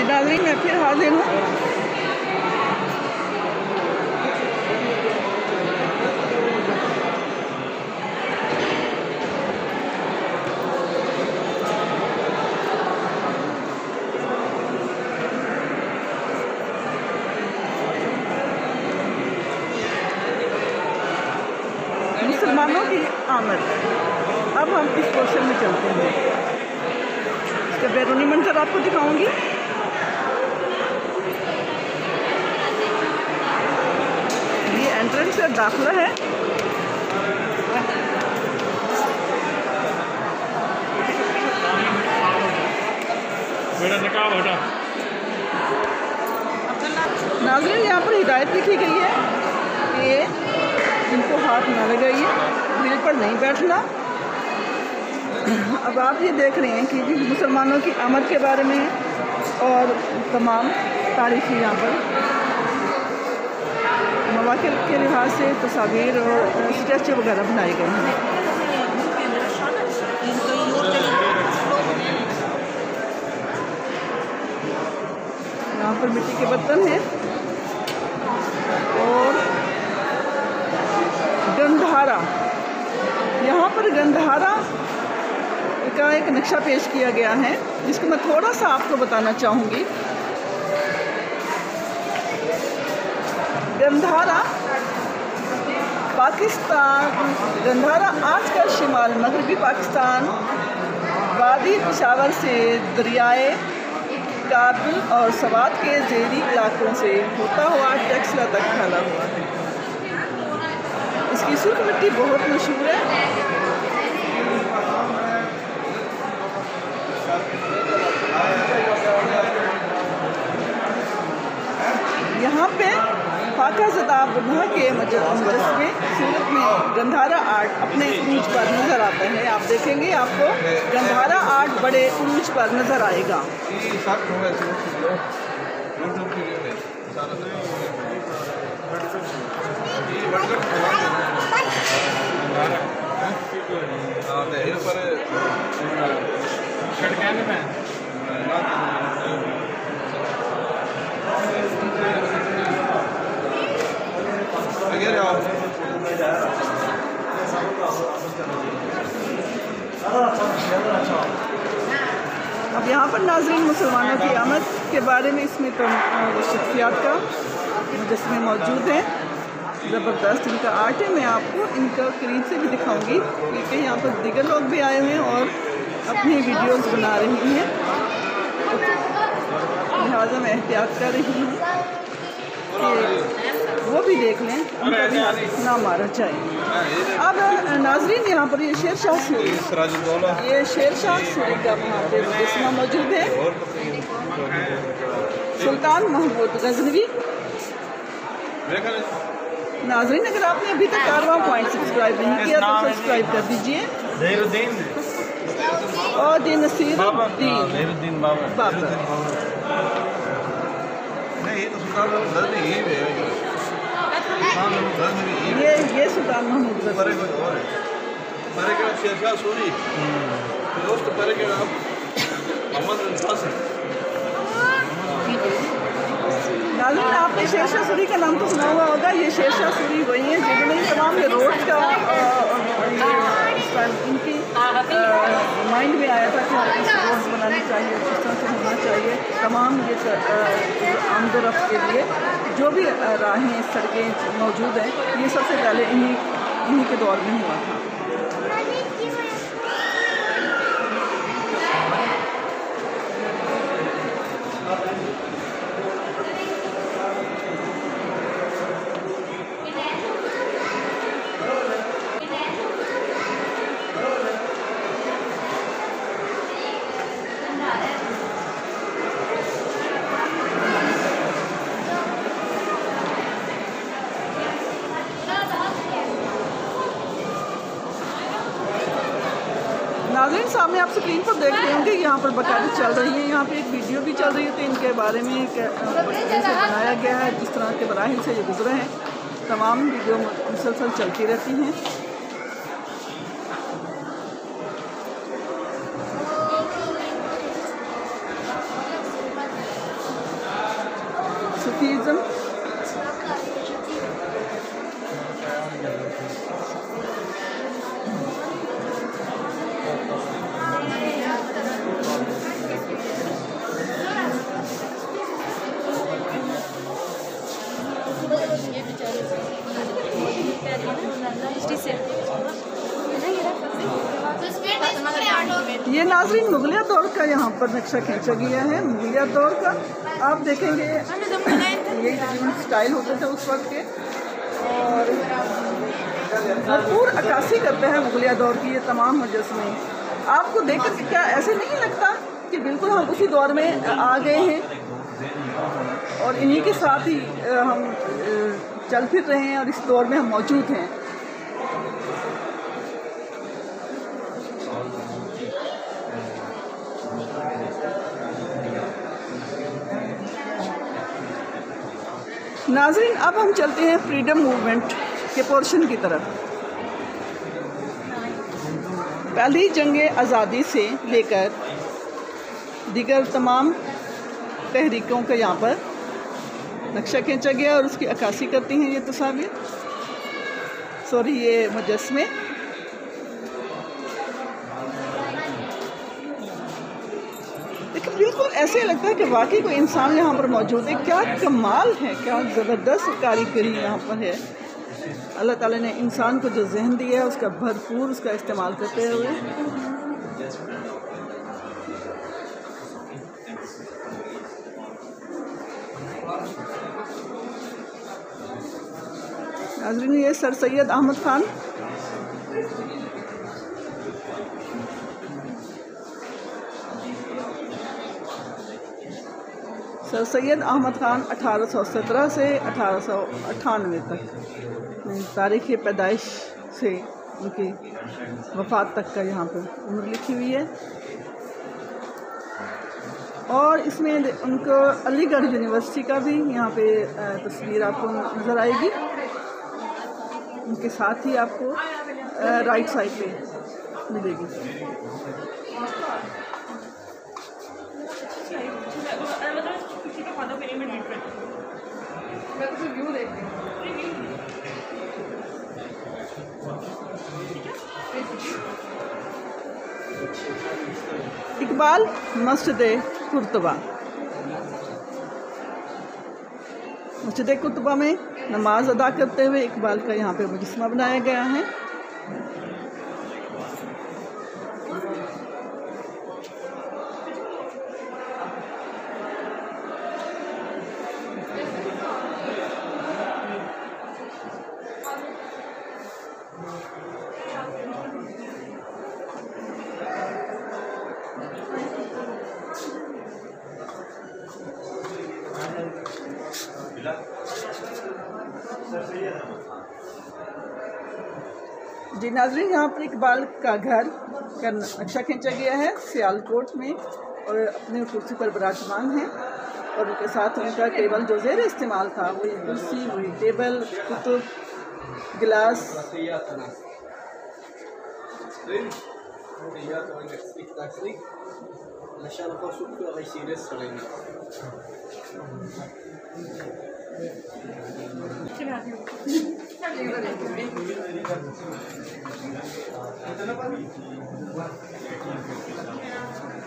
नाज़रीन, मैं फिर हाजिर हूँ। मुसलमानों की आमद। अब हम इस पोर्शन में चलते हैं। इसका बैरूनी मंजर आपको दिखाऊंगी। ये एंट्रेंस है, दाखिला है। नाज़रीन, यहाँ पर हिदायत लिखी गई है कि इनको हाथ ना लगाइए, दिल पर नहीं बैठना। अब आप ये देख रहे हैं कि मुसलमानों की आमद के बारे में और तमाम तारीख़ी यहाँ पर मवाक़िल के लिहाज से तस्वीर और स्टेचू वगैरह बनाए गए हैं। यहाँ पर मिट्टी के बर्तन हैं और गंधारा। यहाँ पर गंधारा का एक नक्शा पेश किया गया है, जिसको मैं थोड़ा सा आपको बताना चाहूँगी। गंधारा पाकिस्तान, गंधारा आज का शिमाल मगरबी पाकिस्तान, वादी पेशावर से दरियाए काबुल और सवात के ज़ेरी इलाकों से होता हुआ टेक्सला तक फैला हुआ है। इसकी सुर्ख मिट्टी बहुत मशहूर है। यहाँ पे फाकाज़दा बुरहा के मुजस्समे सूरत में गंधारा आर्ट अपने उरूज पर नज़र आता है। आप देखेंगे, आपको गंधारा आर्ट बड़े उरूज पर नज़र आएगा। अब यहाँ पर नाज़रीन मुसलमानों की आमद के बारे में इसमें तो शख्सियात का मुजस्समे मौजूद हैं। ज़बरदस्त इनका आर्ट है। मैं आपको इनका करीब से भी दिखाऊंगी, क्योंकि यहाँ पर दीगर लोग भी आए हुए हैं और अपनी वीडियोस बना रही हैं, लिहाजा मैं एहतियात कर रही हूँ कि वो भी देख लें, उनका भी हाथ ना मारा जाए। अब नाज़रीन, यहाँ पर ये शेरशाह सूरी, ये शेरशाह सूरी का वहाँ पे मुजस्समा मौजूद है। सुल्तान महमूद गज़नवी। नाज़रीन, अगर आपने अभी तक कारवां पॉइंट सब्सक्राइब नहीं किया तो सब्सक्राइब कर दीजिए। और नसीरुद्दीन बाबर। ये सुल्तान महमूद नाज़रीन, आपने शेरशाह सूरी का नाम तो सुना हुआ होगा। ये शेरशाह सूरी वही हैं जिन्होंने तमाम ये रोड्स का इनकी माइंड में आया था कि रोड्स बनानी चाहिए, किस तरह से होना चाहिए। तमाम ये आमदोरफ्त के लिए जो भी राहें, सड़कें मौजूद हैं, ये सबसे पहले इन्हीं के दौर में हुआ था। नाज़रीन, सामने आप स्क्रीन पर देख रहे होंगे, यहाँ पर बाकायदा चल रही है। यहाँ पे एक वीडियो भी चल रही है, तो इनके बारे में जैसे बनाया गया है, जिस तरह के मराहिल से ये गुजरे हैं, तमाम वीडियो मुसलसल चलती रहती हैं। ये नाज़रीन मुगलिया दौर का यहाँ पर नक्शा खींचा गया है। मुगलिया दौर का आप देखेंगे यही तकरीबन स्टाइल होते थे उस वक्त के, और भरपूर अक्कासी करते हैं मुगलिया दौर की ये तमाम मुजस्मे। आपको देखकर क्या ऐसे नहीं लगता कि बिल्कुल हम उसी दौर में आ गए हैं और इन्हीं के साथ ही हम चल फिर रहे हैं और इस दौर में हम मौजूद हैं। नाज़रीन अब हम चलते हैं फ्रीडम मूवमेंट के पोर्शन की तरफ। पहली जंग आज़ादी से लेकर दीगर तमाम तहरीकों का यहाँ पर नक्शा खींचा गया और उसकी अक्कासी करती हैं ये तस्वीर, सॉरी ये मुजस्मे। लेकिन बिल्कुल ऐसे लगता है कि वाकई कोई इंसान यहाँ पर मौजूद है। क्या कमाल है, क्या ज़बरदस्त कारीगरी यहाँ पर है। अल्लाह ताला ने इंसान को जो जहन दिया है उसका भरपूर उसका इस्तेमाल करते हुए नाज़रीन ये सर सैयद अहमद ख़ान सर सैयद अहमद ख़ान 1817 से 1898 तक तारीख़ पैदाइश से उनकी वफ़ात तक का यहाँ पर उम्र लिखी हुई है। और इसमें उनको अलीगढ़ यूनिवर्सिटी का भी यहाँ पे तस्वीर आपको नज़र आएगी। उनके साथ ही आपको राइट साइड पे मिलेगी। इकबाल मस्जिद कुर्तुबा। मस्जिद कुर्तुबा में नमाज अदा करते हुए इकबाल का यहाँ पे मुजस्मा बनाया गया है। जी नाज़रीन यहाँ पर इकबाल का घर का नक्शा खींचा गया है सियालकोट में और अपने कुर्सी पर विराजमान है और उनके साथ उनका टेबल जो ज़ेर इस्तेमाल था वही कुर्सी वही टेबल कुतुब गिलास।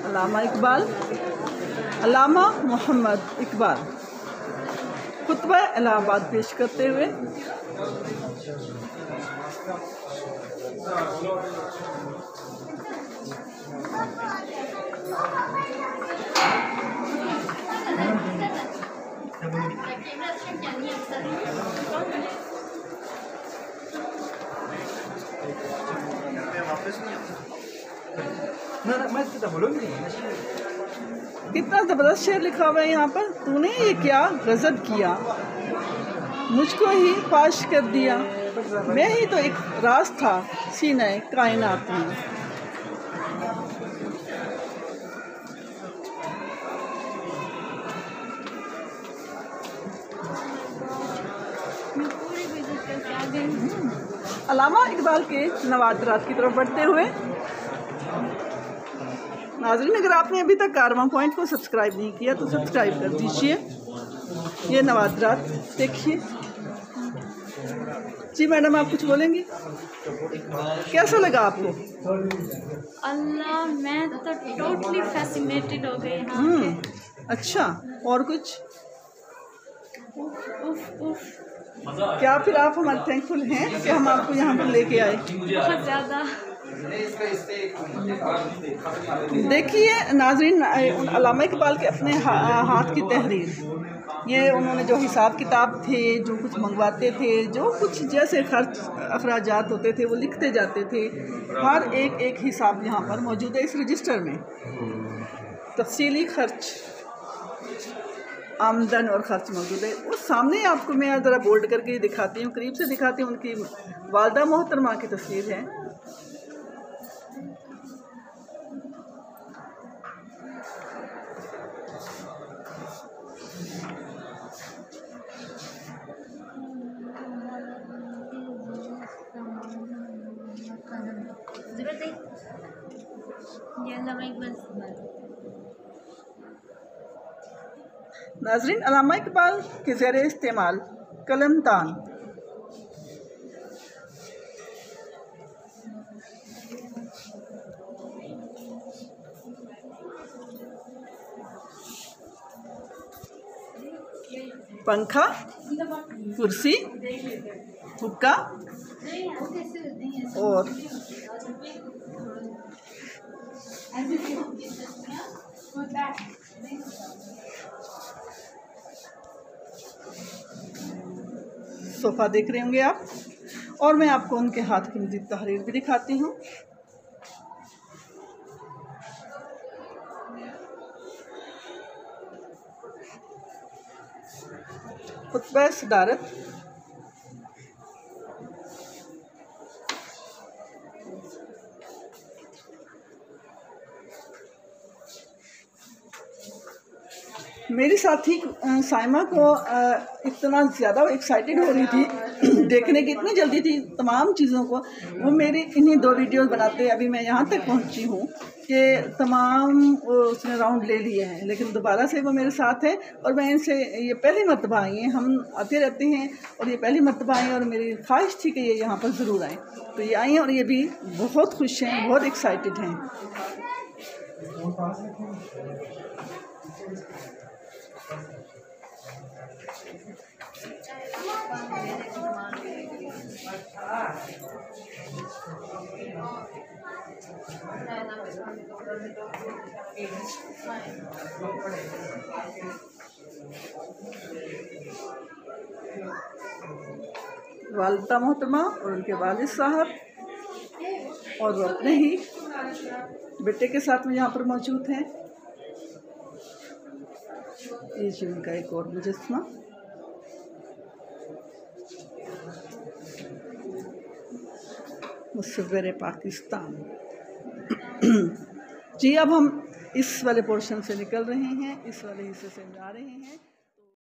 अल्लामा इकबाल अल्लामा मोहम्मद इकबाल खुतबा इलाहाबाद पेश करते हुए कितना ज़बरदस्त शेर लिखा हुआ है यहाँ पर। तूने ये क्या गज़ब किया, मुझको ही फाश कर दिया, मैं ही तो एक राज था सीने कायनात में। अल्लामा इकबाल के नवादरात की तरफ बढ़ते हुए नाज़रीन अगर आपने अभी तक कारवां पॉइंट को सब्सक्राइब नहीं किया तो सब्सक्राइब कर दीजिए। ये नवादरात देखिए। जी मैडम आप कुछ बोलेंगी, कैसा लगा आपको? अल्लाह मैं तो टोटली फैसिनेटेड हो गई। अच्छा और कुछ? उफ उफ क्या फिर आप हमारे थैंकफुल हैं कि हम आपको यहाँ पर लेके आए? बहुत ज़्यादा। देखिए नाज़रीन, अल्लामा इकबाल के अपने हाथ की तहरीर, ये उन्होंने जो हिसाब किताब थे, जो कुछ मंगवाते थे, जो कुछ जैसे खर्च अखराजात होते थे वो लिखते जाते थे। हर एक हिसाब यहाँ पर मौजूद है इस रजिस्टर में। तफसीली खर्च, आमदन और ख़र्च मौजूद है। उस सामने आपको मैं ज़रा बोल्ड करके दिखाती हूँ, करीब से दिखाती हूँ। उनकी वालदा मोहतरमा की तस्वीर है। नाज़रीन, अल्लामा इकबाल के ज़ेरे इस्तेमाल कलम तान। पंखा, कुर्सी, हुक्का और सोफ़ा देख रहे होंगे आप। और मैं आपको उनके हाथ की मज़ीद तहरीर भी दिखाती हूँ। खुतबा सदारत, मेरी साथी साइमा को इतना ज़्यादा एक्साइटेड हो रही थी देखने की, इतनी जल्दी थी तमाम चीज़ों को। वो मेरी इन्हीं 2 वीडियोस बनाते अभी मैं यहाँ तक पहुँची हूँ कि तमाम उसने राउंड ले लिए हैं, लेकिन दोबारा से वो मेरे साथ है। और मैं इनसे, ये पहली मरतबा आई हैं, हम आते रहते हैं और ये पहली मरतबा आई और मेरी ख्वाहिश थी कि ये यहाँ पर ज़रूर आएँ। तो ये आई हैं और ये भी बहुत खुश हैं, बहुत एक्साइटेड हैं। वालिदा मोहतरमा और उनके वालिद साहब और वो अपने ही बेटे के साथ में यहाँ पर मौजूद हैं। ये जी उनका एक और मुजस्समा। मुसव्विर पाकिस्तान। जी, अब हम इस वाले पोर्शन से निकल रहे हैं, इस वाले हिस्से से जा रहे हैं।